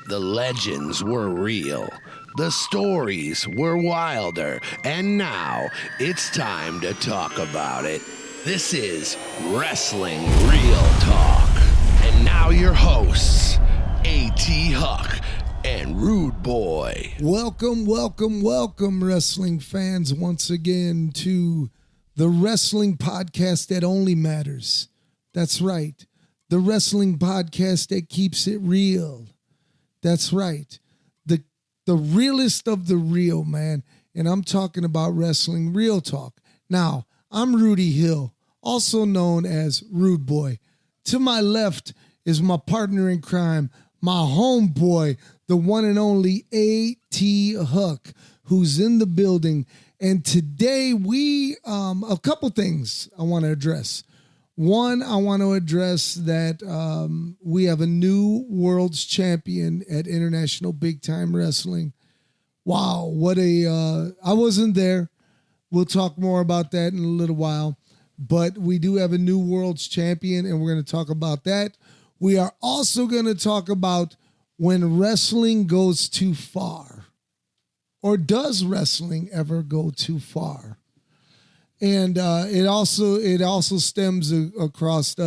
The legends were real. The stories were wilder. And now it's time to talk about it. This is Wrestling Real Talk. And now your hosts, A.T. Huck and Rude Boy. Welcome, wrestling fans, once again to the wrestling podcast that only matters. That's right. The wrestling podcast that keeps it real. That's right. The realest of the real, man. And I'm talking about Wrestling Real Talk. Now, I'm Rudy Hill, also known as Rude Boy. To my left is my partner in crime, my homeboy, the one and only A.T. Huck, who's in the building. And today a couple things I want to address. One, I want to address that we have a new world's champion at International Big Time Wrestling. Wow, I wasn't there. We'll talk more about that in a little while. But we do have a new world's champion, and we're going to talk about that. We are also going to talk about when wrestling goes too far. Or does wrestling ever go too far? And it also stems across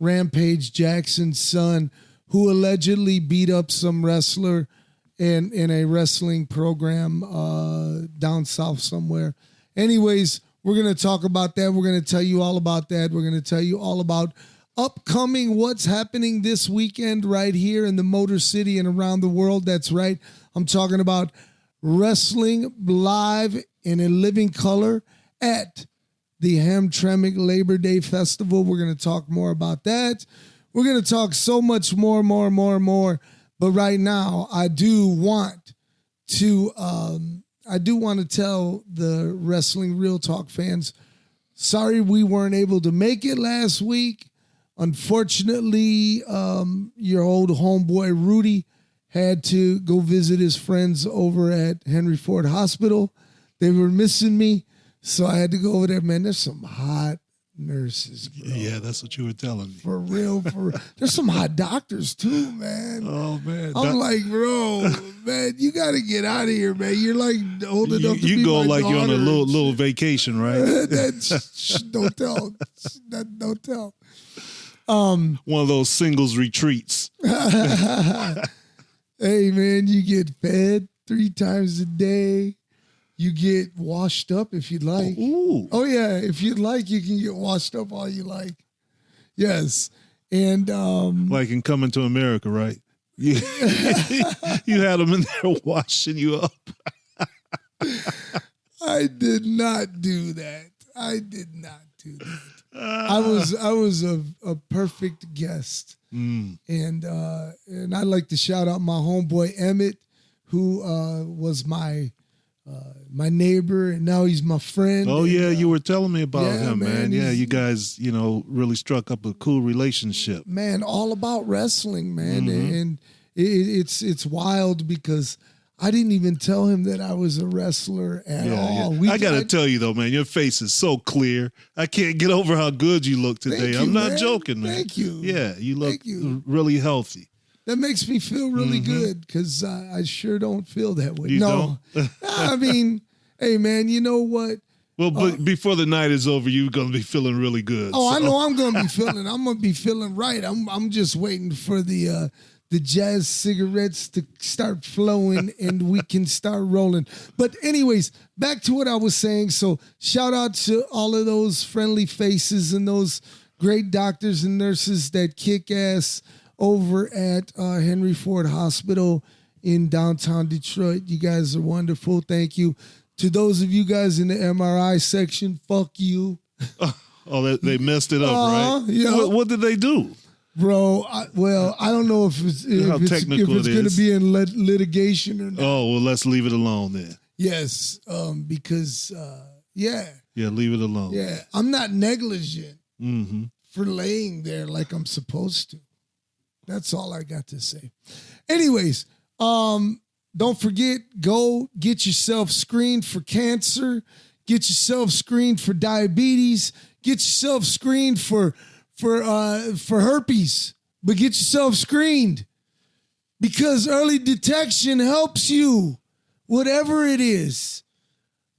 Rampage Jackson's son, who allegedly beat up some wrestler in a wrestling program down south somewhere. Anyways, we're going to talk about that. We're going to tell you all about that. We're going to tell you all about upcoming what's happening this weekend right here in the Motor City and around the world. That's right. I'm talking about wrestling live in a living color at the Hamtramck Labor Day Festival. We're going to talk more about that. We're going to talk so much more. But right now, I do want to tell the Wrestling Real Talk fans, sorry we weren't able to make it last week. Unfortunately, your old homeboy Rudy had to go visit his friends over at Henry Ford Hospital. They were missing me, so I had to go over there. Man, there's some hot nurses, bro. Yeah, that's what you were telling me. For real. There's some hot doctors, too, man. Oh, man. I'm like, bro, man, you got to get out of here, man. You're like old enough to be You go my like daughter. you're on a little vacation, right? Don't tell. Don't tell. One of those singles retreats. Hey, man, you get fed 3 times a day. You get washed up if you'd like. Ooh. Oh, yeah. If you'd like, you can get washed up all you like. Yes. And like in Coming to America, right? You had them in there washing you up. I did not do that. I was a perfect guest. And I'd like to shout out my homeboy Emmett, who was my neighbor, and now he's my friend. Oh, and, yeah, you were telling me about him, man. Yeah, he's- you guys, really struck up a cool relationship. Man, all about wrestling, man. And it's wild because I didn't even tell him that I was a wrestler at all. Yeah. I got to tell you, though, man, your face is so clear. I can't get over how good you look today. I'm not joking, man. Thank you. Yeah, you look really healthy. That makes me feel really good because I sure don't feel that way. You don't? I mean, hey, man, you know what? Well, but before the night is over, you're going to be feeling really good. Oh, I know I'm going to be feeling right. I'm just waiting for the jazz cigarettes to start flowing and we can start rolling. But anyways, back to what I was saying. So shout out to all of those friendly faces and those great doctors and nurses that kick ass over at Henry Ford Hospital in downtown Detroit. You guys are wonderful. Thank you. To those of you guys in the MRI section, fuck you. Oh, they messed it up, right? Yeah. What did they do? Bro, I don't know if it's going to be in litigation or not. Oh, well, let's leave it alone then. Yes, because, yeah. Yeah, leave it alone. Yeah, I'm not negligent for laying there like I'm supposed to. That's all I got to say. Anyways, don't forget, go get yourself screened for cancer. Get yourself screened for diabetes. Get yourself screened for herpes. But get yourself screened. because early detection helps you, whatever it is.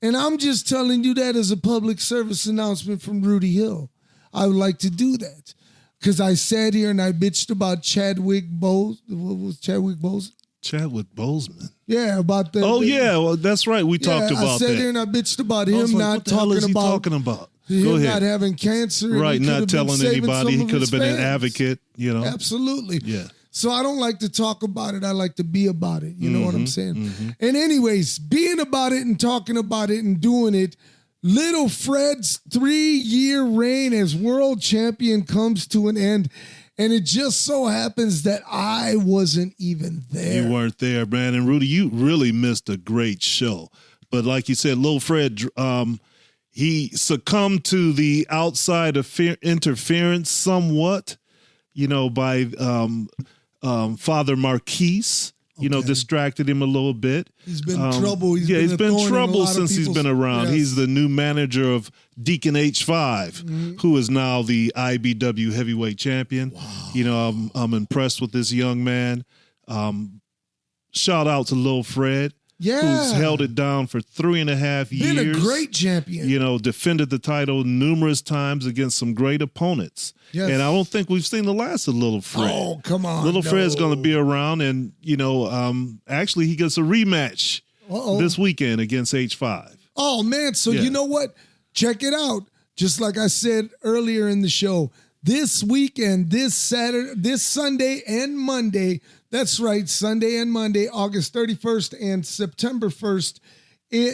And I'm just telling you that as a public service announcement from Rudy Hill. I would like to do that because I sat here and I bitched about Chadwick Boseman. What was Chadwick Boseman? Chadwick Boseman. Yeah, about the. Oh, yeah. Well, that's right. We talked about that. I sat here and I bitched about him like, not what the hell is he talking about? Him not having cancer. Right, not telling anybody. He could have been fans. an advocate, you know. Absolutely. Yeah. So I don't like to talk about it. I like to be about it. You know what I'm saying? Mm-hmm. And anyways, being about it and talking about it and doing it, Little Fred's 3-year reign as world champion comes to an end. And it just so happens that I wasn't even there. You weren't there, man. And Rudy, you really missed a great show. But like you said, Lil Fred, he succumbed to the outside interference somewhat, you know, by Father Marquise. You know, distracted him a little bit. He's been in trouble. He's been in trouble since he's been around. Yes. He's the new manager of Deacon H5, who is now the IBW heavyweight champion. Wow. You know, I'm impressed with this young man. Shout out to Lil Fred, who's held it down for 3.5 years. Been a great champion. You know, defended the title numerous times against some great opponents. Yes. And I don't think we've seen the last of Little Fred. Oh, come on. Little Fred's going to be around, and, you know, actually he gets a rematch this weekend against H5. Oh, man. So you know what? Check it out. Just like I said earlier in the show, this weekend, this Sunday and Monday, that's right, Sunday and Monday, August 31st and September 1st,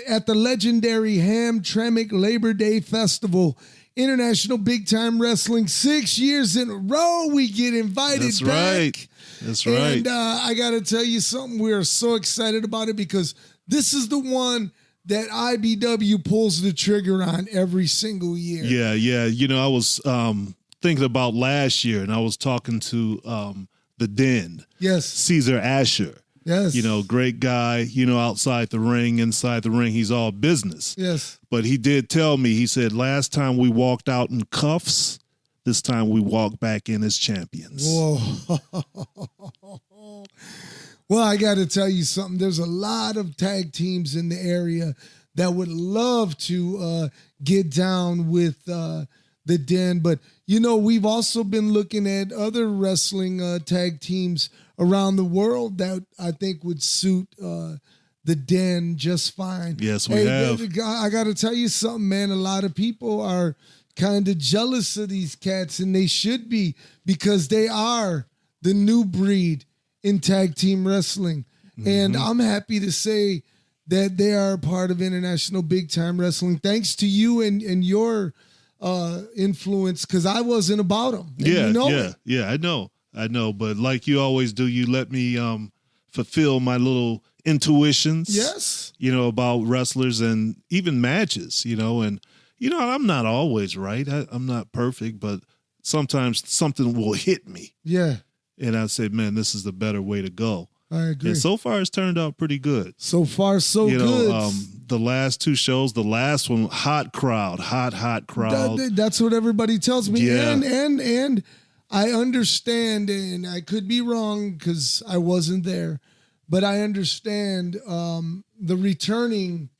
at the legendary Hamtramck Labor Day Festival, International Big Time Wrestling, 6 years in a row, we get invited That's back. Right. That's right. And I got to tell you something. We are so excited about it because this is the one that IBW pulls the trigger on every single year. Yeah. You know, I was thinking about last year, and I was talking to the Den. Yes. Caesar Asher. Yes. You know, great guy, you know, outside the ring, inside the ring, he's all business. Yes. But he did tell me, he said, last time we walked out in cuffs, this time we walk back in as champions. Whoa. Well, I got to tell you something. There's a lot of tag teams in the area that would love to get down with the Den. But, you know, we've also been looking at other wrestling tag teams around the world that I think would suit the Den just fine. Yes, we have. I got to tell you something, man. A lot of people are kind of jealous of these cats, and they should be, because they are the new breed in tag team wrestling. Mm-hmm. And I'm happy to say that they are a part of International Big Time Wrestling, thanks to you and your influence, because I wasn't about them. Yeah, you know yeah, I know. But like you always do, you let me fulfill my little intuitions. Yes. You know, about wrestlers and even matches, you know. And, you know, I'm not always right. I'm not perfect, but sometimes something will hit me. Yeah. And I say, man, this is the better way to go. I agree. And so far, it's turned out pretty good. So far, so you know, good. The last two shows, the last one, hot crowd. That's what everybody tells me. Yeah. And I understand, and I could be wrong because I wasn't there, but I understand the returning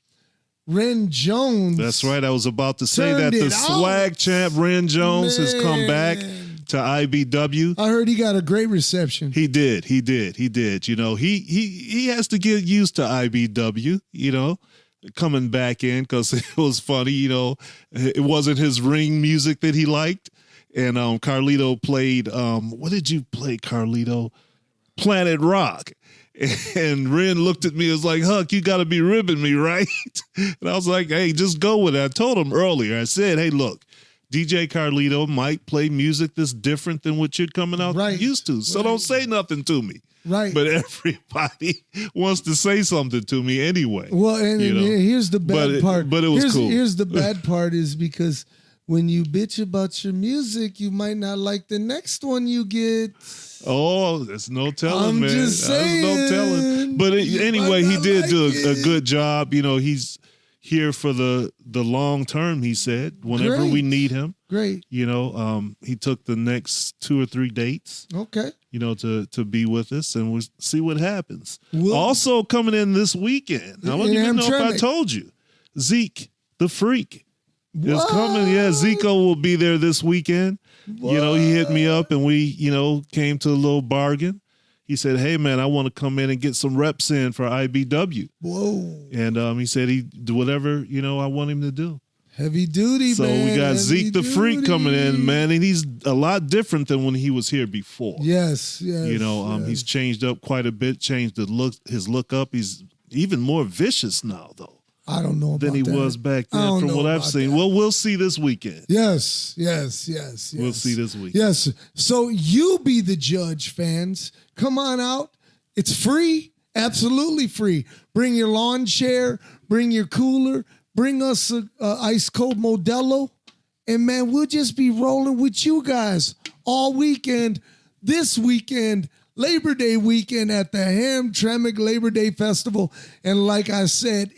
Ren Jones. That's right. I was about to say that the swag champ Ren Jones has come back to IBW. I heard he got a great reception. He did. You know, he has to get used to IBW, you know, coming back in, because it was funny, you know, it wasn't his ring music that he liked. And Carlito played, what did you play, Carlito? Planet Rock. And Ren looked at me and was like, Huck, you got to be ribbing me, right? And I was like, hey, just go with it. I told him earlier, I said, hey, look, DJ Carlito might play music that's different than what you're coming out used to. So don't say nothing to me. Right. But everybody wants to say something to me anyway. Well, and here's the bad part. But it was cool. Here's the bad part is because when you bitch about your music, you might not like the next one you get. Oh, there's no telling, I'm man. Just saying. There's no telling. But anyway, he did do a good job. You know, he's here for the long term, he said, whenever we need him. Great. You know, he took the next 2 or 3 dates. Okay. You know, to be with us, and we'll see what happens. We'll, also coming in this weekend. I don't even know if I told you. Zeke, the Freak, is coming. Yeah, Zico will be there this weekend. What? You know, he hit me up and we, you know, came to a little bargain. He said, hey, man, I want to come in and get some reps in for IBW. Whoa. And he said he'd do whatever, you know, I want him to do. Heavy duty, so man. So we got Heavy Zeke the Freak coming in, man, and he's a lot different than when he was here before. Yes. You know, he's changed up quite a bit, changed his look up. He's even more vicious now, though. I don't know about than he was back then, from what I've seen. That. Well, we'll see this weekend. Yes. We'll see this weekend. Yes. So you be the judge, fans. Come on out. It's free. Absolutely free. Bring your lawn chair. Bring your cooler. Bring us a ice cold Modelo. And, man, we'll just be rolling with you guys all weekend. This weekend, Labor Day weekend at the Hamtramck Labor Day Festival. And like I said,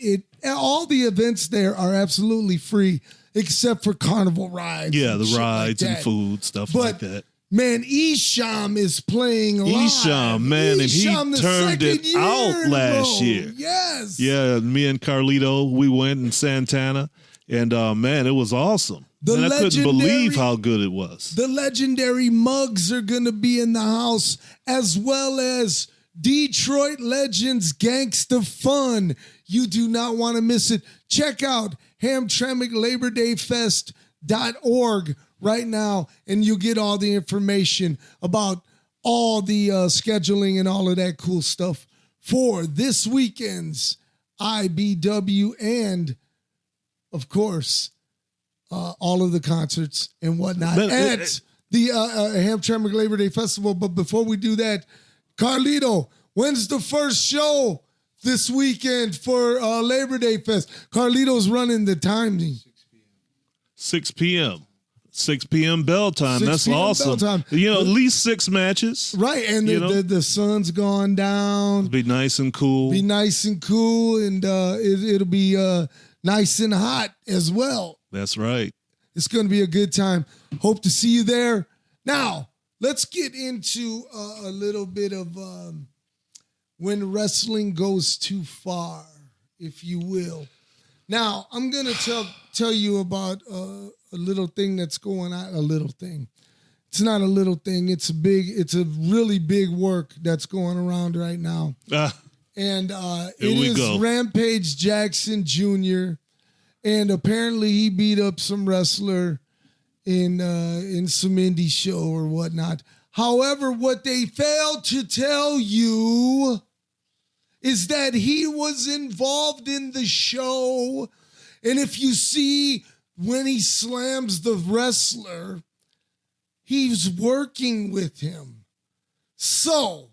all the events there are absolutely free except for carnival rides. Yeah, the rides and food, stuff like that. Man, Isham is playing live. Isham, man, and he turned it out last year. Yes. Yeah, me and Carlito, we went in Santana, and man, it was awesome. And I couldn't believe how good it was. The legendary Mugs are going to be in the house, as well as Detroit Legends Gangsta Fun. You do not want to miss it. Check out HamtramckLaborDayFest.org right now, and you get all the information about all the scheduling and all of that cool stuff for this weekend's IBW and, of course, all of the concerts and whatnot at the Hamtramck Labor Day Festival. But before we do that, Carlito, when's the first show this weekend for Labor Day Fest? Carlito's running the timing. 6 p.m. 6 p.m. bell time. That's awesome. Time. You know, at least 6 matches. Right, and the sun's gone down. It'll be nice and cool. And it'll be nice and hot as well. That's right. It's going to be a good time. Hope to see you there. Now, let's get into a little bit of when wrestling goes too far, if you will. Now, I'm going to tell you about a little thing that's going on. A little thing. It's not a little thing. It's a really big work that's going around right now. And it is Rampage Jackson Jr., and apparently he beat up some wrestler in some indie show or whatnot. However, what they failed to tell you is that he was involved in the show. And if you see when he slams the wrestler, he's working with him. So,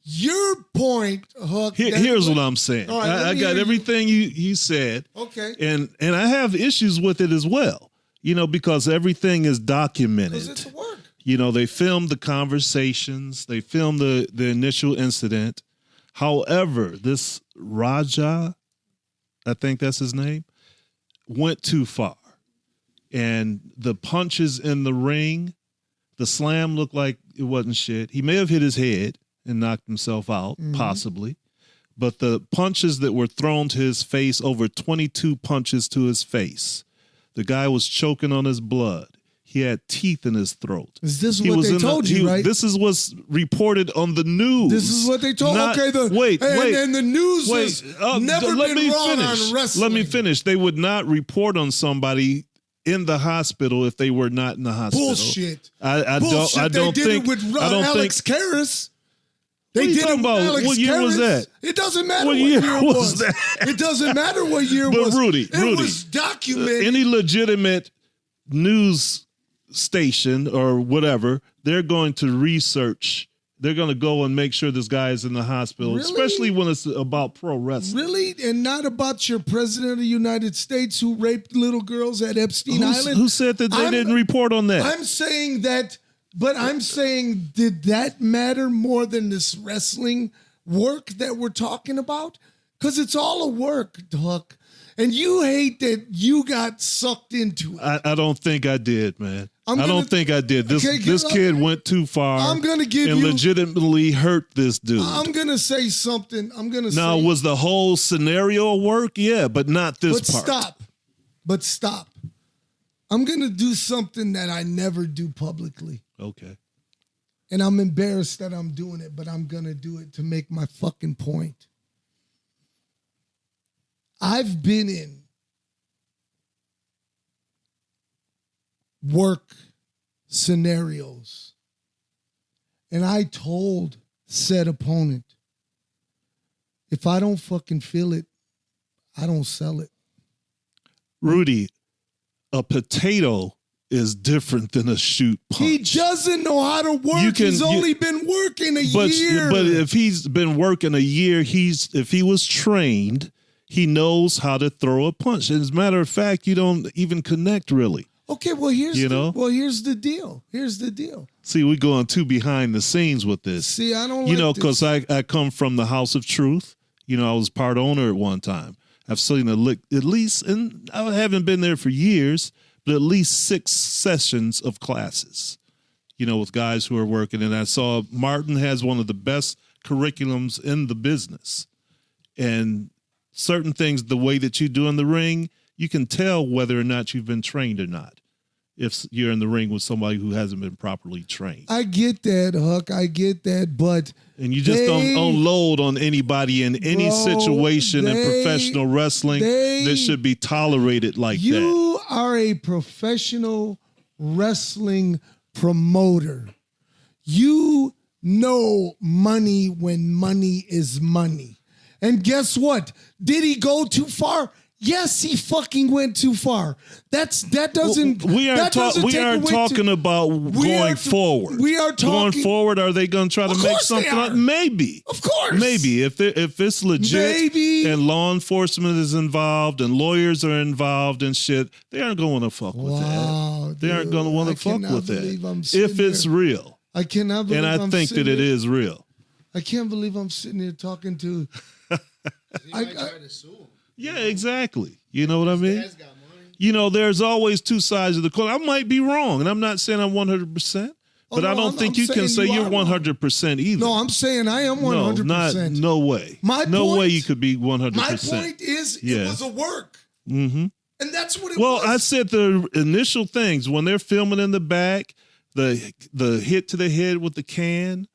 your point, Huck. Here's what I'm saying. Right, I got everything you said. Okay. And I have issues with it as well. You know, because everything is documented. Because it's work. You know, they filmed the conversations. They filmed the initial incident. However, this Raja, I think that's his name, went too far. And the punches in the ring, the slam looked like it wasn't shit. He may have hit his head and knocked himself out, possibly. But the punches that were thrown to his face, over 22 punches to his face. The guy was choking on his blood. He had teeth in his throat. Is this what they told you, right? This is what's reported on the news. This is what they told. Wait. And the news has never been wrong on wrestling. Let me finish. They would not report on somebody in the hospital if they were not in the hospital. Bullshit. I Bullshit. don't they think. Did it with Alex Karras. They did it with Alex What year Karras. Was that? It doesn't matter what year it was. That? It doesn't matter what year it was. Rudy, it was documented. Any legitimate news station or whatever, they're going to research. They're going to go and make sure this guy is in the hospital, especially when it's about pro wrestling. Really? And not about your president of the United States who raped little girls at Epstein Island? Who said that they didn't report on that? I'm saying that, but I'm saying, did that matter more than this wrestling work that we're talking about? Because it's all a work, Huck. And you hate that you got sucked into it. I don't think I did, man. I gonna- don't think I did. This kid went too far. I'm gonna give and you legitimately hurt this dude. I'm gonna say something. Now, was the whole scenario work? Yeah, but not this part. But stop. I'm gonna do something that I never do publicly. Okay. And I'm embarrassed that I'm doing it, but I'm gonna do it to make my fucking point. I've been in work scenarios, and I told said opponent, if I don't fucking feel it, I don't sell it. Rudy, a potato is different than a shoot punch. He doesn't know how to work. He's only been working a year. But if he's been working a year, if he was trained, he knows how to throw a punch. As a matter of fact, you don't even connect really. Okay, well here's the deal. Here's the deal. See, we're going too behind the scenes with this. See, I don't because I come from the House of Truth. I was part owner at one time. I've seen at least, and I haven't been there for years, but at least 6 sessions of classes, with guys who are working. And I saw Martin has one of the best curriculums in the business. And certain things, the way that you do in the ring, you can tell whether or not you've been trained or not if you're in the ring with somebody who hasn't been properly trained. I get that, Huck. I get that, but... And you just don't unload on anybody in any situation in professional wrestling that should be tolerated like that. You are a professional wrestling promoter. You know money when money is money. And guess what? Did he go too far? Yes, he fucking went too far. That doesn't. We aren't talking about going forward. We are talking going forward. Are they going to try to make something up? Maybe, of course. Maybe if it's legit and law enforcement is involved and lawyers are involved and shit, they aren't going to fuck with that. They aren't going to want to fuck with that if it's real. I cannot believe. And I think that it is real. I can't believe I'm sitting here talking to. I try to sue him. Yeah, exactly. You know what I mean? There's always two sides of the coin. I might be wrong, and I'm not saying I'm 100%, but I don't think you can say you're 100% either. No, I'm saying I am 100%. No way. No way you could be 100%. My point is, it was a work. Mm-hmm. And that's what it was. Well, I said the initial things, when they're filming in the back, the hit to the head with the can,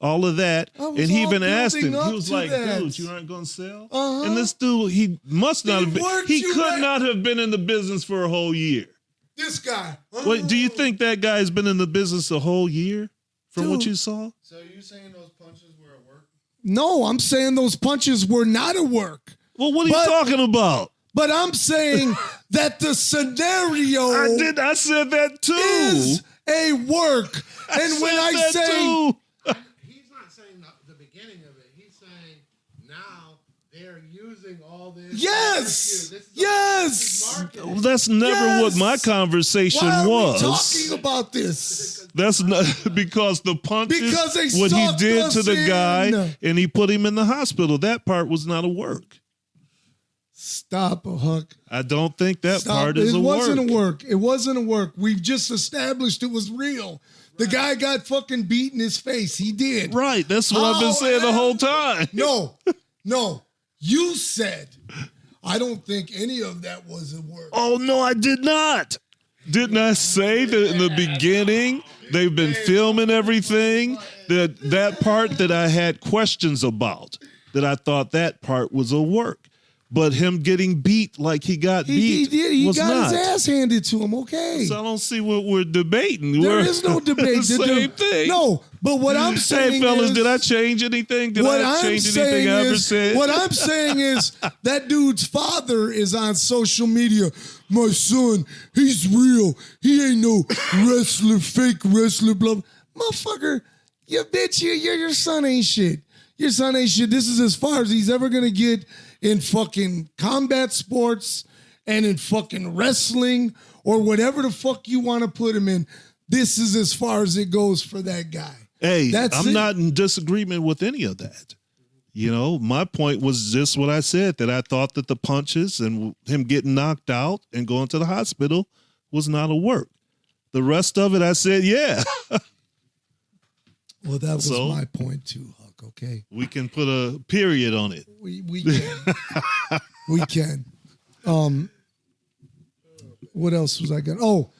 all of that. And he even asked him, he was like, dude, you aren't going to sell? And this dude, he must not have been, he could not have been in the business for a whole year. This guy. Wait, do you think that guy has been in the business a whole year from what you saw? So you saying those punches were at work? No, I'm saying those punches were not at work. Well, what are you talking about? But I'm saying that the scenario I said that too. Is a work. And when I say all this. Yes. That's never what my conversation was. Why are we talking about this? That's not because the punches, what he did to the guy, and he put him in the hospital. That part was not a work. Stop, Huck. I don't think that part is a work. It wasn't a work. It wasn't a work. We've just established it was real. The guy got fucking beat in his face. He did. Right. That's what I've been saying the whole time. No. You said, I don't think any of that was a work. Oh, no, I did not. Didn't I say that in the beginning they've been filming everything? That part that I had questions about, that I thought that part was a work. But him getting beat like he got beat he was got not. his ass handed to him, okay. So I don't see what we're debating. There is no debate. Same thing. No, but what I'm saying hey, fellas, did I change anything? Did I change anything I ever said? What I'm saying is that dude's father is on social media. My son, he's real. He ain't no wrestler, fake wrestler, blah, blah. Motherfucker, your son ain't shit. Your son ain't shit. This is as far as he's ever going to get in fucking combat sports and in fucking wrestling or whatever the fuck you want to put him in. This is as far as it goes for that guy. Hey, I'm not in disagreement with any of that. You know, my point was just what I said, that I thought that the punches and him getting knocked out and going to the hospital was not a work. The rest of it, I said, yeah. Well, that was my point too, Huck, okay? We can put a period on it. We can. We can. What else was I going to... Oh,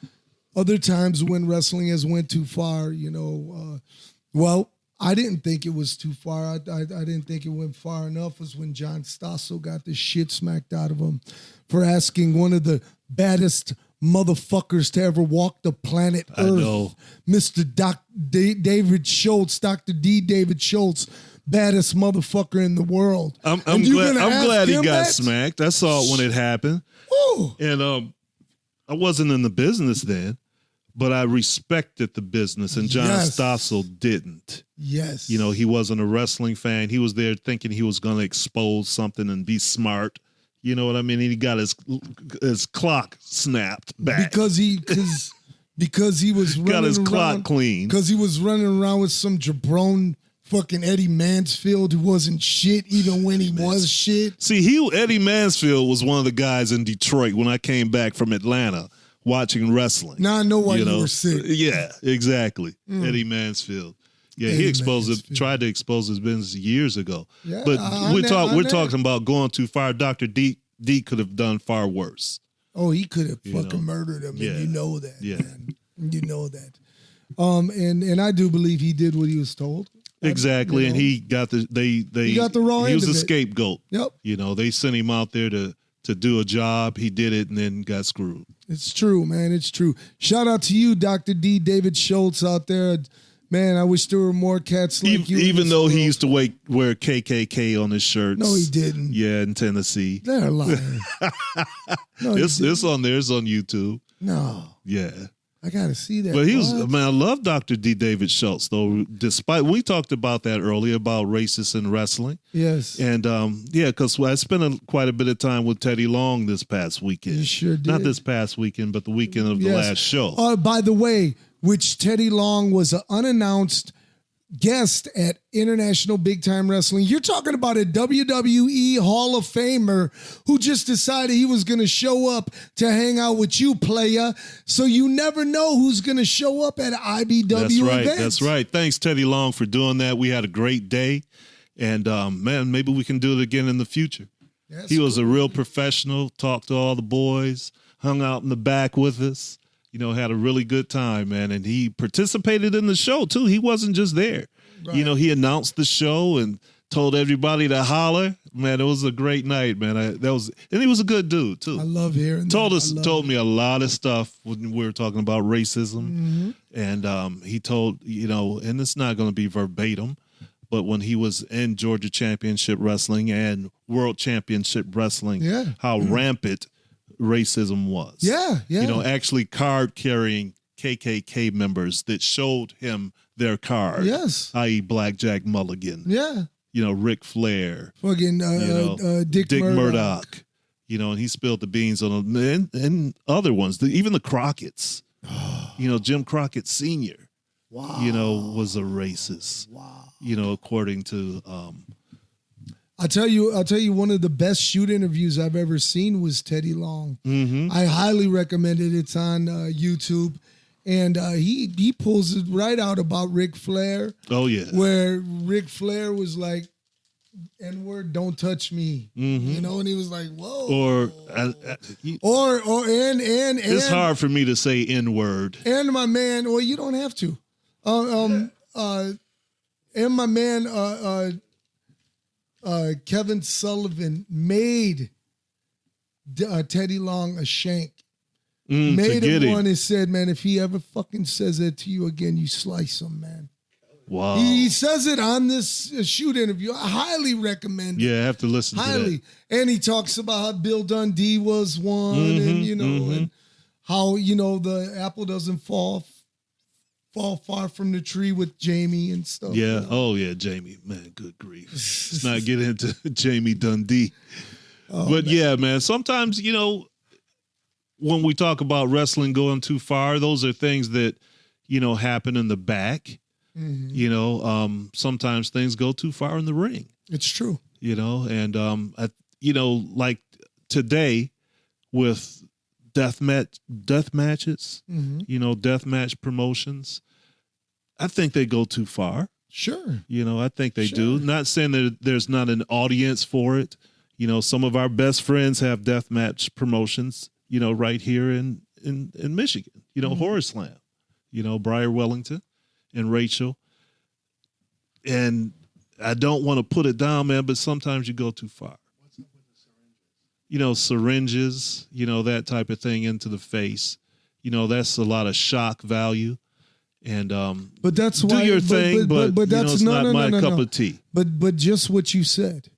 other times when wrestling has went too far, you know, well, I didn't think it was too far. I didn't think it went far enough was when John Stossel got the shit smacked out of him for asking one of the baddest motherfuckers to ever walk the planet Earth, I know. Mr. David Schultz, Dr. D. David Schultz, baddest motherfucker in the world. I'm glad he got smacked. I saw it when it happened. Ooh. And I wasn't in the business then, but I respected the business, and John Stossel didn't. Yes. You know, he wasn't a wrestling fan. He was there thinking he was going to expose something and be smart. You know what I mean? And he got his clock snapped back. Because he was running got his around, clock clean. Because he was running around with some jabron fucking Eddie Mansfield who wasn't shit even when he was shit. See, Eddie Mansfield was one of the guys in Detroit when I came back from Atlanta watching wrestling. Now I know why you were sick. Yeah, exactly. Eddie Mansfield. Yeah, Eddie tried to expose his business years ago. Yeah, but we're talking about going too far. Dr. D could have done far worse. Oh, he could have fucking murdered him, Yeah. and you know that. Yeah. Man. You know that. And I do believe he did what he was told. Exactly, You know? and he got he got the raw He end was of a it. scapegoat. Yep. You know, they sent him out there to do a job. He did it and then got screwed. It's true, man. It's true. Shout out to you, Dr. D. David Schultz out there. Man, I wish there were more cats like you. Even though he used to wear KKK on his shirts. No, he didn't. Yeah, in Tennessee. They're lying. No, It's on there. It's on YouTube. No. Yeah. I got to see that. But What? I love Dr. D. David Schultz, though, despite, we talked about that earlier, about racists in wrestling. Yes. And, because I spent quite a bit of time with Teddy Long this past weekend. You sure did. Not this past weekend, but the weekend of the last show. By the way, which Teddy Long was an unannounced guest at International Big Time Wrestling. You're talking about a WWE Hall of Famer who just decided he was going to show up to hang out with you, playa. So you never know who's going to show up at IBW events. That's right. Thanks, Teddy Long, for doing that. We had a great day. And, man, maybe we can do it again in the future. He was a real professional, talked to all the boys, hung out in the back with us. You know, had a really good time, man. And he participated in the show, too. He wasn't just there. Right. You know, he announced the show and told everybody to holler. Man, it was a great night, man. And he was a good dude, too. I love hearing that. Told me a lot of stuff when we were talking about racism. Mm-hmm. And he told, you know, and it's not going to be verbatim, but when he was in Georgia Championship Wrestling and World Championship Wrestling, how rampant racism was. Yeah. You know, actually card-carrying KKK members that showed him their card. Yes. I.e. Blackjack Mulligan. Yeah. You know, Ric Flair. Fucking Dick Murdoch. You know, and he spilled the beans on them. And other ones, even the Crockett's. You know, Jim Crockett Sr., you know, was a racist. Wow. You know, according to... I'll tell you, one of the best shoot interviews I've ever seen was Teddy Long. Mm-hmm. I highly recommend it. It's on YouTube. And he pulls it right out about Ric Flair. Oh, yeah. Where Ric Flair was like, N-word, don't touch me. Mm-hmm. You know, and he was like, whoa. It's hard for me to say N-word. And my man, well, you don't have to. And my man, Kevin Sullivan made Teddy Long a shank. Made him one and said, man, if he ever fucking says that to you again, you slice him, man. Wow. He says it on this shoot interview. I highly recommend it. Yeah, I have to listen to that. And he talks about how Bill Dundee was one and, you know, and how, you know, the apple doesn't fall far from the tree with Jamie and stuff. Yeah. You know? Oh, yeah, Jamie. Man, good grief. Let's not get into Jamie Dundee. But, yeah, man, sometimes, you know, when we talk about wrestling going too far, those are things that, you know, happen in the back. Mm-hmm. You know, sometimes things go too far in the ring. It's true. And like today with death matches, death match promotions, I think they go too far. Sure. I think they do. Not saying that there's not an audience for it. Some of our best friends have death match promotions, right here in Michigan, Horror Slam, Briar Wellington and Rachel. And I don't want to put it down, man, but sometimes you go too far. What's up with the Syringes, that type of thing into the face. That's a lot of shock value. And but that's do why, your thing, but that's it's not my cup of tea. But just what you said,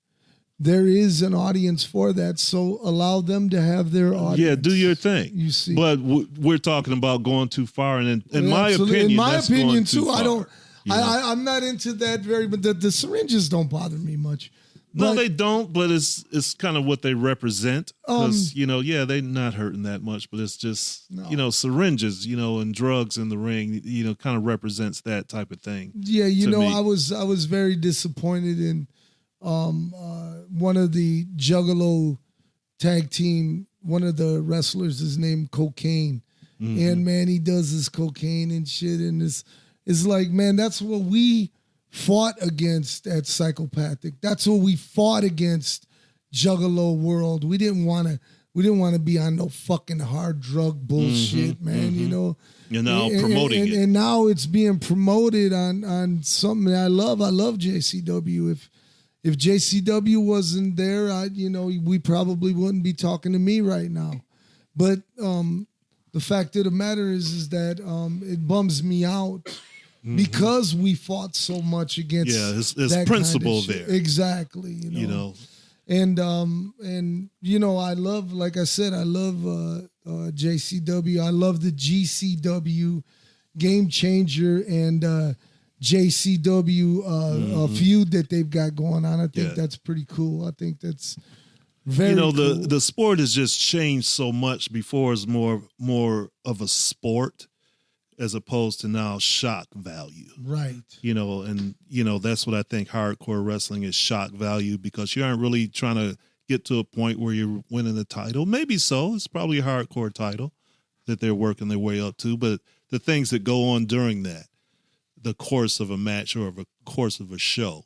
there is an audience for that, so allow them to have their audience. Yeah, do your thing. You see, but we're talking about going too far, and in my opinion, too, far, I don't. I'm not into that but the syringes don't bother me much. No, they don't, but it's kind of what they represent. Because, they're not hurting that much, but it's just, syringes, and drugs in the ring, kind of represents that type of thing. Yeah, I was very disappointed in one of the Juggalo tag team, one of the wrestlers is named Cocaine. Mm-hmm. And, man, he does this cocaine and shit, and it's like, man, that's what we fought against at Psychopathic. That's what we fought against Juggalo World. We didn't want to be on no fucking hard drug bullshit, man. You're now promoting it, and now it's being promoted on something that I love. I love JCW. If JCW wasn't there, we probably wouldn't be talking to me right now. But the fact of the matter is that it bums me out. Because we fought so much against it's principle kind of there. Exactly, And I love, like I said, I love JCW. I love the GCW Game Changer and JCW feud that they've got going on. I think that's pretty cool. I think that's very cool. The sport has just changed so much. Before it's more of a sport, as opposed to now shock value. Right. And that's what I think hardcore wrestling is, shock value, because you aren't really trying to get to a point where you're winning the title. Maybe so. It's probably a hardcore title that they're working their way up to, but the things that go on during that, the course of a match or of a course of a show,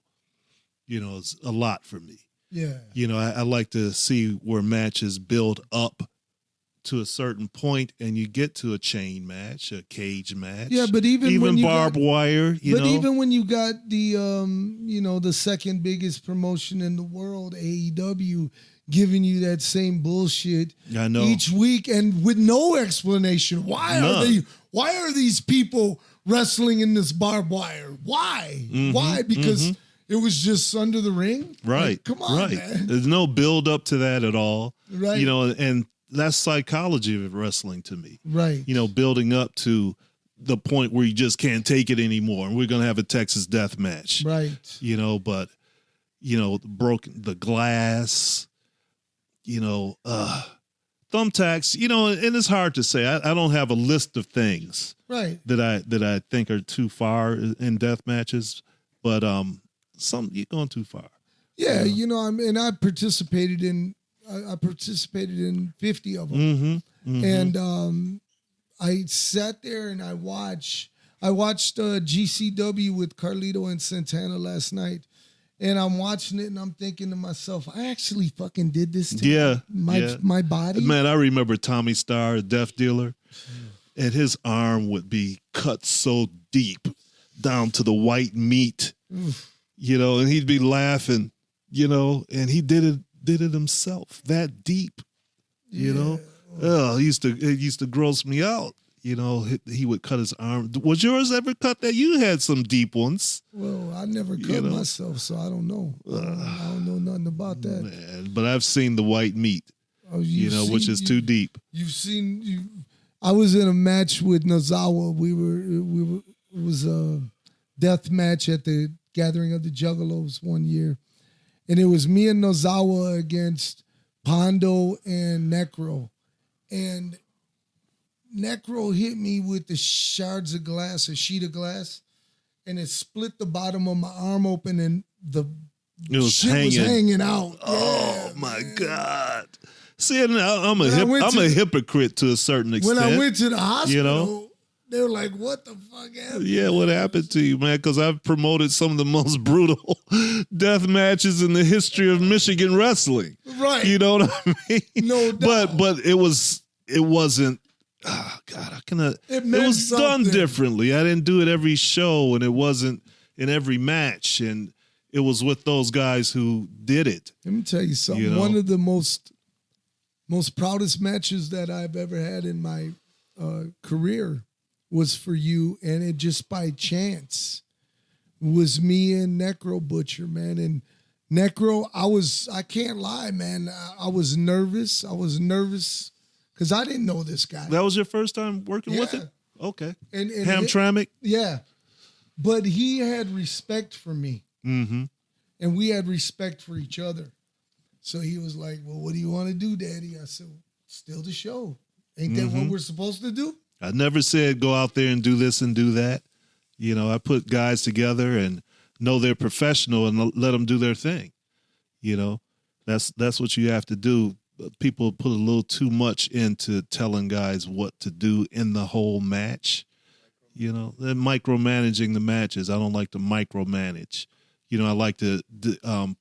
is a lot for me. Yeah. I like to see where matches build up to a certain point, and you get to a chain match, a cage match. Yeah, but even when you barbed wire, even when you got the the second biggest promotion in the world, AEW, giving you that same bullshit each week and with no explanation. Why are these people wrestling in this barbed wire? Why? Why? Because it was just under the ring? Right. Like, come on, man. There's no build up to that at all. Right. And that's psychology of wrestling to me. Right. Building up to the point where you just can't take it anymore. And we're going to have a Texas death match. Right. But, broken the glass, thumbtacks, and it's hard to say. I don't have a list of things that I think are too far in death matches, but you're going too far. Yeah, and I participated in 50 of them. And I sat there and I watched GCW with Carlito and Santana last night. And I'm watching it and I'm thinking to myself, I actually fucking did this to my body. Man, I remember Tommy Starr, a death dealer, and his arm would be cut so deep down to the white meat, and he'd be laughing, and he did it himself that deep, it used to gross me out. He would cut his arm. Was yours ever cut? That you had some deep ones. Well, I never cut myself, so I don't know. I don't know nothing about that. Man, but I've seen the white meat, which is too deep. I was in a match with Nozawa. It was a death match at the Gathering of the Juggalos one year. And it was me and Nozawa against Pondo and Necro. And Necro hit me with the shards of glass, a sheet of glass, and it split the bottom of my arm open, and the shit was hanging out. Oh, Yeah, my man. God. See, I'm a hypocrite to a certain extent. When I went to the hospital, you know? they were like, what the fuck happened? Yeah, what happened to you, man? Because I've promoted some of the most brutal death matches in the history of Michigan wrestling. Right. You know what I mean? No doubt. But it wasn't, oh God, it was done differently. I didn't do it every show, and it wasn't in every match, and it was with those guys who did it. Let me tell you something. You know? One of the most proudest matches that I've ever had in my career was for you, and it just by chance was me and Necro Butcher, man. And Necro, I can't lie, man. I was nervous. Because I didn't know this guy. That was your first time working with him? Okay. And Hamtramck? Yeah. But he had respect for me. Mm-hmm. And we had respect for each other. So he was like, well, what do you want to do, Daddy? I said, still the show. Ain't that what we're supposed to do? I never said go out there and do this and do that. You know, I put guys together and know they're professional and let them do their thing. You know, that's what you have to do. People put a little too much into telling guys what to do in the whole match. You know, they're micromanaging the matches. I don't like to micromanage. You know, I like to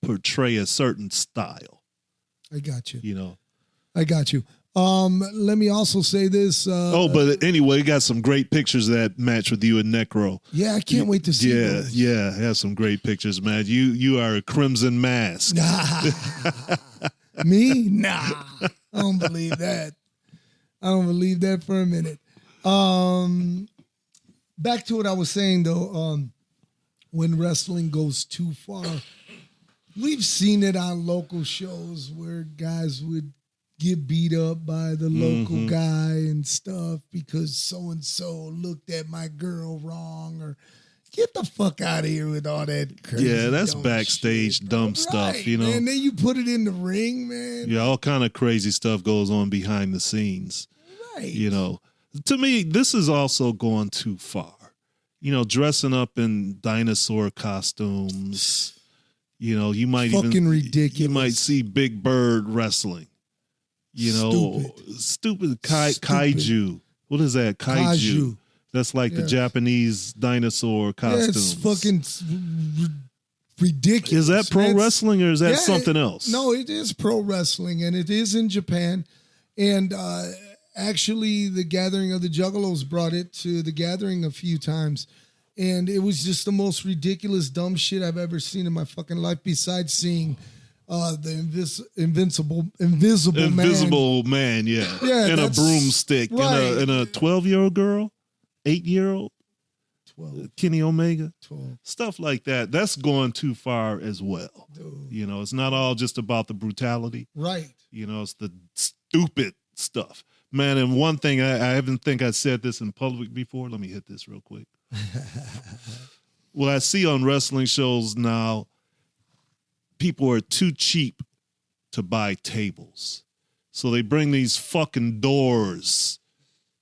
portray a certain style. I got you. You know. I got you. Let me also say this. But anyway, you got some great pictures of that match with you and Necro. Yeah, I can't wait to see those. Yeah, have some great pictures, man. You are a crimson mask. Me? Nah. I don't believe that. I don't believe that for a minute. Back to what I was saying, though. When wrestling goes too far, we've seen it on local shows where guys would get beat up by the local guy and stuff because so-and-so looked at my girl wrong, or get the fuck out of here with all that crazy. Yeah, that's dumb backstage shit, dumb right, stuff, you know. And then you put it in the ring, man. Yeah, all kind of crazy stuff goes on behind the scenes. Right. You know, to me, this is also going too far. You know, dressing up in dinosaur costumes. You know, you might fucking ridiculous. You might see Big Bird wrestling. You know, stupid kaiju. What is that? Kaiju. That's like the Japanese dinosaur costumes. Yeah, it's fucking ridiculous. Is that pro wrestling or is that something else? No, it is pro wrestling, and it is in Japan. And actually, the Gathering of the Juggalos brought it to the Gathering a few times. And it was just the most ridiculous, dumb shit I've ever seen in my fucking life, besides seeing the invisible man, yeah, and a broomstick, right. and a 12-year-old girl, 8-year-old, 12, Kenny Omega, 12, stuff like that. That's going too far as well. Dude. You know, it's not all just about the brutality, right? You know, it's the stupid stuff, man. And one thing I haven't think I said this in public before. Let me hit this real quick. Well, I see on wrestling shows now, people are too cheap to buy tables. So they bring these fucking doors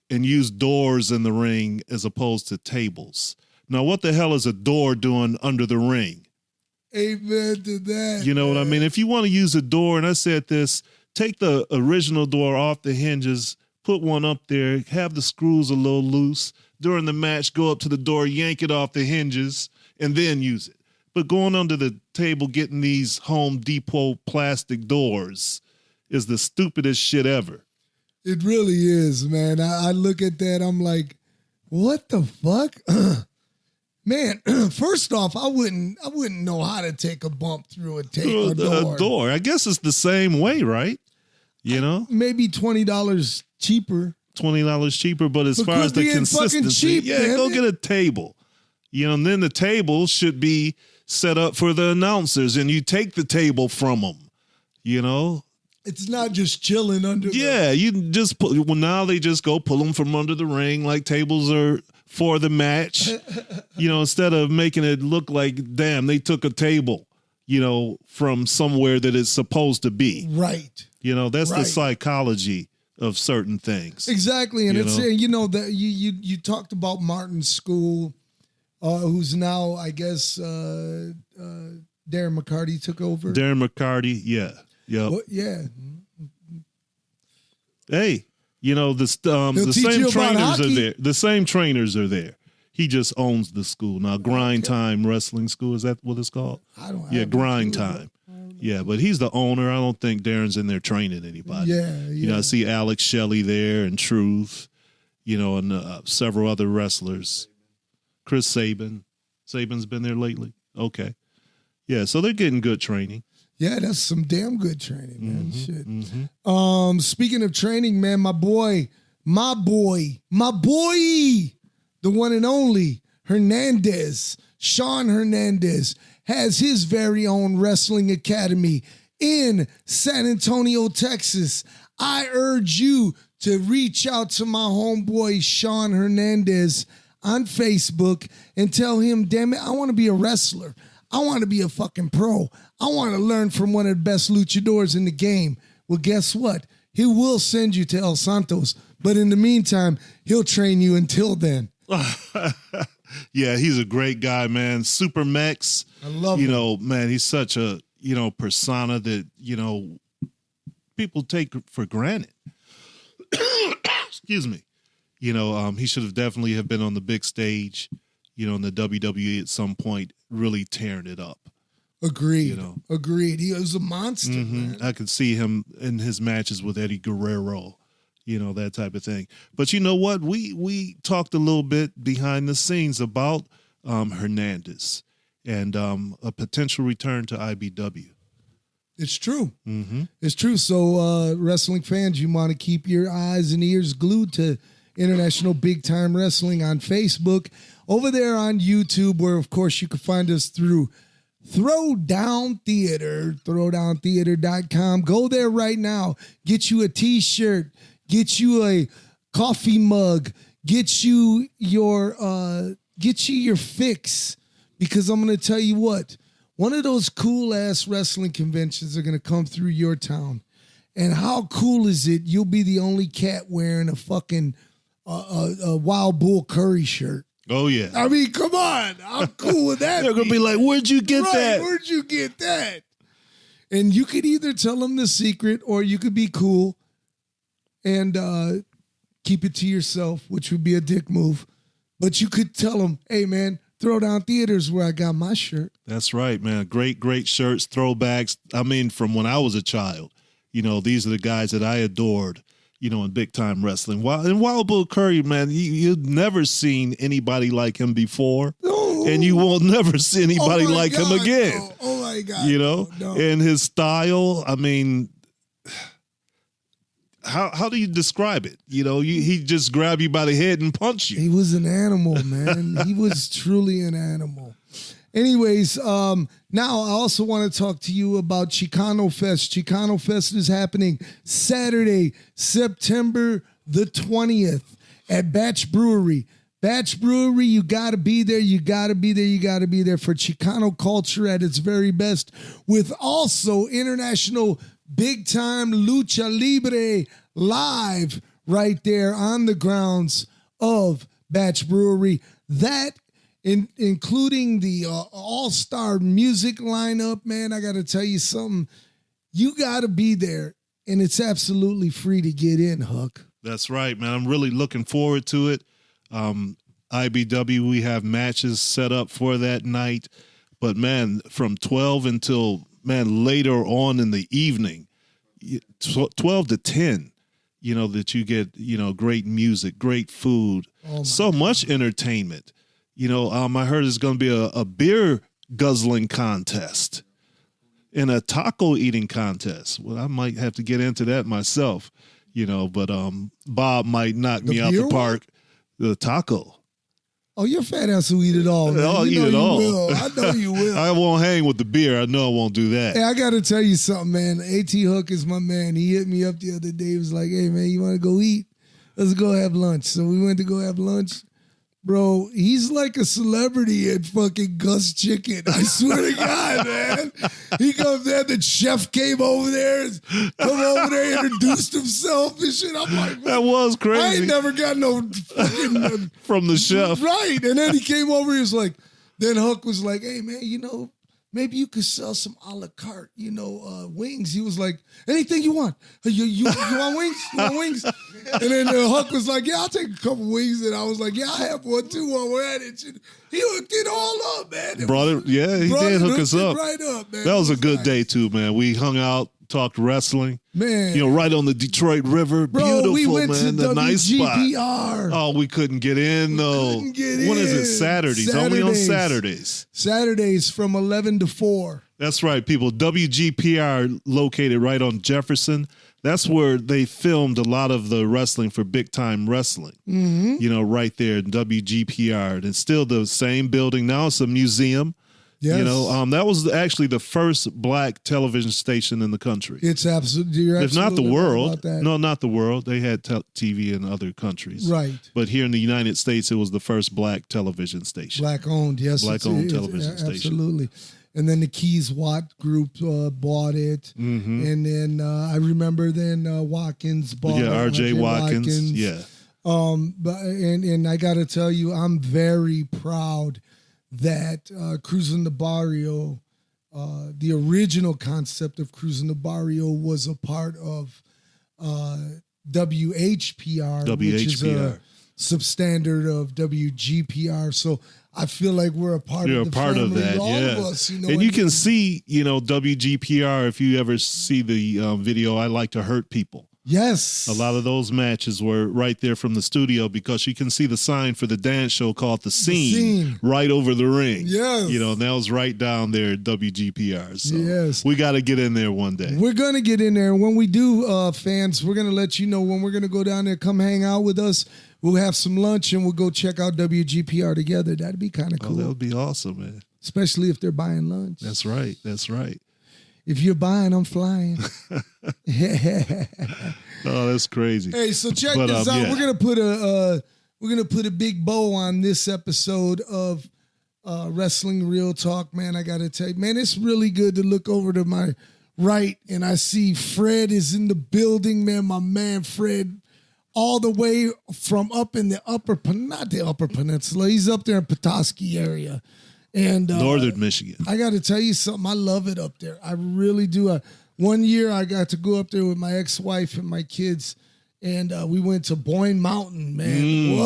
and use doors in the ring as opposed to tables. Now, what the hell is a door doing under the ring? Amen to that. You know what I mean? If you want to use a door, and I said this, take the original door off the hinges, put one up there, have the screws a little loose. During the match, go up to the door, yank it off the hinges, and then use it. But going under the table, getting these Home Depot plastic doors is the stupidest shit ever. It really is, man. I look at that, I'm like, what the fuck? Man, first off, I wouldn't know how to take a bump through a door. A door. I guess it's the same way, right? You know? Maybe $20 cheaper. $20 cheaper, but as far as the consistency, go get a table. You know, and then the table should be set up for the announcers, and you take the table from them. You know, it's not just chilling under. Yeah, you just put. Well, now they just go pull them from under the ring like tables are for the match. You know, instead of making it look like, damn, they took a table, you know, from somewhere that it's supposed to be. Right. You know, that's the psychology of certain things. Exactly. And it's, you know, that you talked about Martin School, who's now, I guess, Darren McCarty took over. Darren McCarty, yeah. Yep. Well, yeah. Hey, you know, the same trainers are there. The same trainers are there. He just owns the school. Now, Grind Time Wrestling School, is that what it's called? I don't Yeah, Grind Time. Yeah, but he's the owner. I don't think Darren's in there training anybody. Yeah. You know, I see Alex Shelley there and Truth, you know, and several other wrestlers. Chris Sabin. Sabin's been there lately. Okay. Yeah, so they're getting good training. Yeah, that's some damn good training, man. Shit. Mm-hmm. Speaking of training, man, my boy, the one and only Sean Hernandez, has his very own wrestling academy in San Antonio, Texas. I urge you to reach out to my homeboy, Sean Hernandez, on Facebook and tell him, damn it, I want to be a wrestler. I want to be a fucking pro. I want to learn from one of the best luchadors in the game. Well, guess what? He will send you to El Santos, but in the meantime, he'll train you until then. Yeah, he's a great guy, man. Super Mex. I love him. You know, man, he's such a, you know, persona that, you know, people take for granted. Excuse me. You know, he should have definitely have been on the big stage, you know, in the WWE at some point, really tearing it up. Agreed. You know. Agreed. He was a monster, man. I could see him in his matches with Eddie Guerrero, you know, that type of thing. But you know what? We talked a little bit behind the scenes about Hernandez and a potential return to IBW. It's true. Mm-hmm. It's true. So, wrestling fans, you want to keep your eyes and ears glued to International Big Time Wrestling on Facebook. Over there on YouTube, where, of course, you can find us through Throwdown Theatre, throwdowntheatre.com. Go there right now. Get you a T-shirt. Get you a coffee mug. Get you your fix. Because I'm going to tell you what, one of those cool-ass wrestling conventions are going to come through your town. And how cool is it? You'll be the only cat wearing a fucking a Wild Bull Curry shirt. Oh, yeah. I mean, come on. How cool would that They're going to be like, where'd you get that? Where'd you get that? And you could either tell them the secret or you could be cool and keep it to yourself, which would be a dick move. But you could tell them, hey, man, Throwdown Theater's where I got my shirt. That's right, man. Great, great shirts, throwbacks. I mean, from when I was a child, you know, these are the guys that I adored, you know, in big time wrestling. And Wild Bull Curry, man, you've never seen anybody like him before. Oh. And you will never see anybody like him again. No. Oh, my God. You know? No. And his style, I mean, how do you describe it? You know, he just grab you by the head and punch you. He was an animal, man. He was truly an animal. Anyways, now I also want to talk to you about Chicano Fest. Chicano Fest is happening Saturday, September the 20th at Batch Brewery. Batch Brewery, you got to be there. You got to be there. You got to be there for Chicano culture at its very best, with also international big time lucha libre live right there on the grounds of Batch Brewery. That including the all-star music lineup, man, I got to tell you something. You got to be there, and it's absolutely free to get in, Huck. That's right, man. I'm really looking forward to it. IBW, we have matches set up for that night. But, man, from 12 until, man, later on in the evening, 12 to 10, you know, that you get, you know, great music, great food, so much entertainment. You know, I heard there's going to be a beer guzzling contest and a taco eating contest. Well, I might have to get into that myself, you know, but Bob might knock me out the park. The taco. Oh, your fat ass will eat it all, man. I'll eat it all. Will. I know you will. I won't hang with the beer. I know I won't do that. Hey, I got to tell you something, man. A.T. Huck is my man. He hit me up the other day. He was like, hey, man, you want to go eat? Let's go have lunch. So we went to go have lunch. Bro, he's like a celebrity at fucking Gus Chicken. I swear to God, man. He comes there, the chef came over there, introduced himself and shit. I'm like, that was crazy. I ain't never got no fucking... From the chef. Right. And then he came over, he was like, then Huck was like, hey, man, you know, maybe you could sell some a la carte, wings. He was like, anything you want. You want wings? You want wings? And then Huck was like, yeah, I'll take a couple wings. And I was like, yeah, I have one too while we're at it. He hooked it all up, man. He did hook us up. Right up, man. That was a good day too, man. We hung out, talked wrestling. Man. Right on the Detroit River. Bro, beautiful, we went man. to The nice spot. WGPR. Oh, we couldn't get in, though. When is it? Saturdays. Only on Saturdays. Saturdays from 11 to 4. That's right, people. WGPR located right on Jefferson. That's where they filmed a lot of the wrestling for Big Time Wrestling. Mm-hmm. Right there in WGPR. And it's still the same building. Now it's a museum. Yes. That was actually the first black television station in the country. It's absolutely, if not the world. Right. No, not the world. They had TV in other countries. Right. But here in the United States, it was the first black television station. Black owned, yes. Black owned television station. Absolutely. And then the Keys Watt group bought it. Mm-hmm. And then I remember Watkins bought it. Yeah, R.J. Watkins. Yeah. And I got to tell you, I'm very proud that Cruising the Barrio, the original concept of Cruising the Barrio was a part of WHPR, which is a substandard of WGPR. So I feel like we're a part You're of the a part family, of that, all yeah. of us. And you can see, WGPR, if you ever see the video, I Like to Hurt People. Yes. A lot of those matches were right there from the studio because you can see the sign for the dance show called The Scene, right over the ring. Yes. And that was right down there at WGPR. So yes. we got to get in there one day. We're going to get in there. When we do, fans, we're going to let you know when we're going to go down there. Come hang out with us. We'll have some lunch and we'll go check out WGPR together. That'd be kind of cool. That would be awesome, man. Especially if they're buying lunch. That's right. That's right. If you're buying, I'm flying. Oh, that's crazy. Hey, so check this out. Yeah. We're gonna put a big bow on this episode of Wrestling Real Talk, man. I gotta tell you, man, it's really good to look over to my right and I see Fred is in the building, man. My man Fred, all the way from up in the not the upper peninsula. He's up there in Petoskey area. And Northern Michigan. I got to tell you something. I love it up there. I really do. One year I got to go up there with my ex-wife and my kids, and we went to Boyne Mountain, man.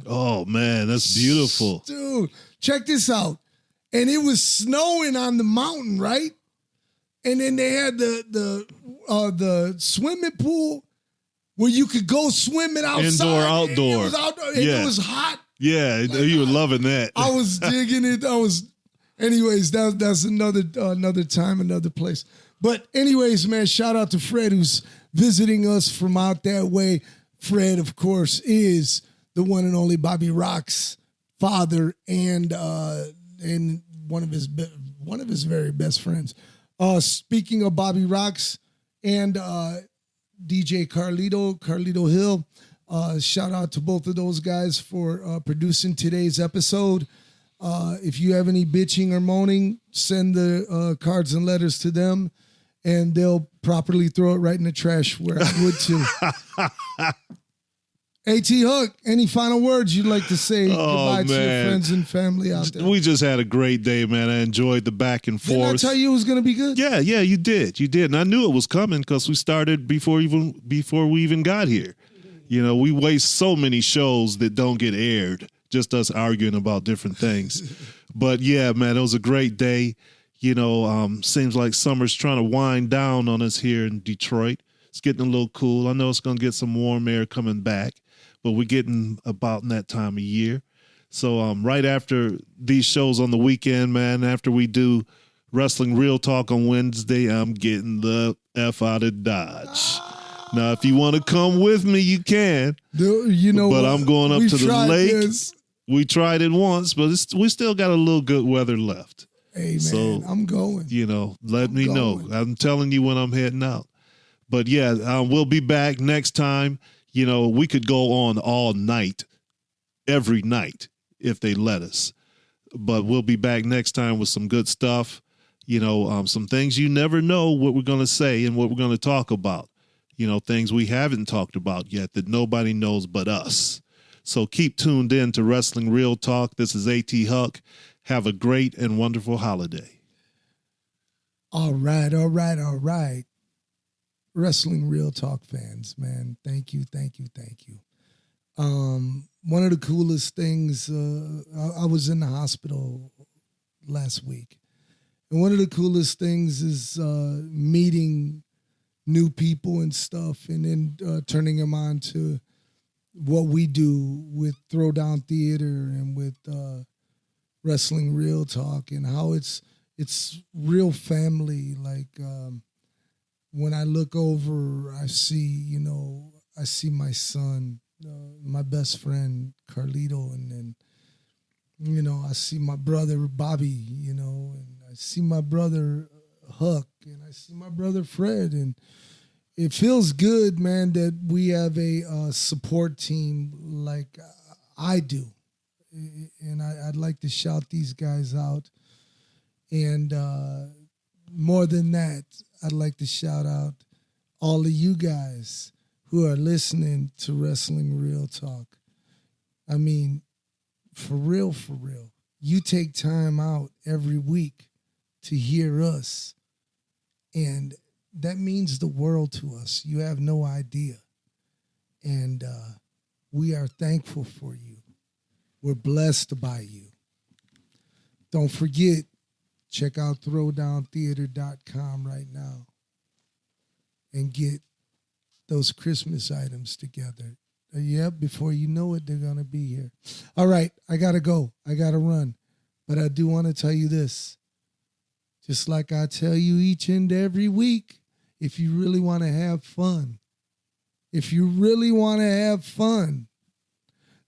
Oh, man, that's beautiful. Dude, check this out. And it was snowing on the mountain, right? And then they had the swimming pool where you could go swimming outside. Indoor, outdoor. It was outdoor. And it was hot. Yeah, you were loving that. I was digging it. Anyways, that's another time, another place. But anyways, man, shout out to Fred who's visiting us from out that way. Fred, of course, is the one and only Bobby Rock's father and one of his very best friends. Speaking of Bobby Rock's and DJ Carlito Hill. Shout out to both of those guys for producing today's episode. If you have any bitching or moaning, send the cards and letters to them, and they'll properly throw it right in the trash where I would too. A.T. Huck, any final words you'd like to say goodbye to your friends and family out there? We just had a great day, man. I enjoyed the back and forth. Didn't I tell you it was going to be good? Yeah, you did. And I knew it was coming because we started before we even got here. We waste so many shows that don't get aired, just us arguing about different things. But yeah, man, it was a great day. Seems like summer's trying to wind down on us here in Detroit. It's getting a little cool. I know it's going to get some warm air coming back, but we're getting about in that time of year. So right after these shows on the weekend, man, after we do Wrestling Real Talk on Wednesday, I'm getting the F out of Dodge. Now, if you want to come with me, you can. But I'm going up to the lake. This. We tried it once, but we still got a little good weather left. Hey, man, so, I'm going. Let me know. I'm telling you when I'm heading out. But, yeah, we'll be back next time. We could go on all night, every night, if they let us. But we'll be back next time with some good stuff. Some things you never know what we're going to say and what we're going to talk about. Things we haven't talked about yet that nobody knows but us. So keep tuned in to Wrestling Real Talk. This is A.T. Huck. Have a great and wonderful holiday. All right. Wrestling Real Talk fans, man. Thank you. One of the coolest things, I was in the hospital last week. And one of the coolest things is meeting new people and stuff, and then turning them on to what we do with Throwdown Theatre and with Wrestling Real Talk, and how it's real family. Like when I look over, I see my son, my best friend Carlito, and then I see my brother Bobby, and I see my brother Huck, and I see my brother Fred, and it feels good, man, that we have a support team like I do. And I'd like to shout these guys out. And more than that, I'd like to shout out all of you guys who are listening to Wrestling Real Talk. I mean, for real, you take time out every week to hear us. And that means the world to us. You have no idea. And we are thankful for you. We're blessed by you. Don't forget, check out throwdowntheatre.com right now and get those Christmas items together. Before you know it, they're going to be here. All right, I got to go. I got to run. But I do want to tell you this. Just like I tell you each and every week, if you really want to have fun,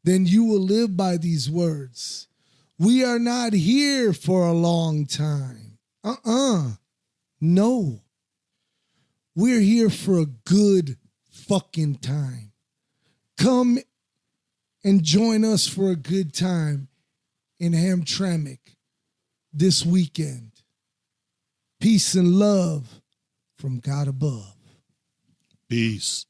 then you will live by these words. We are not here for a long time. No. We're here for a good fucking time. Come and join us for a good time in Hamtramck this weekend. Peace and love from God above. Peace.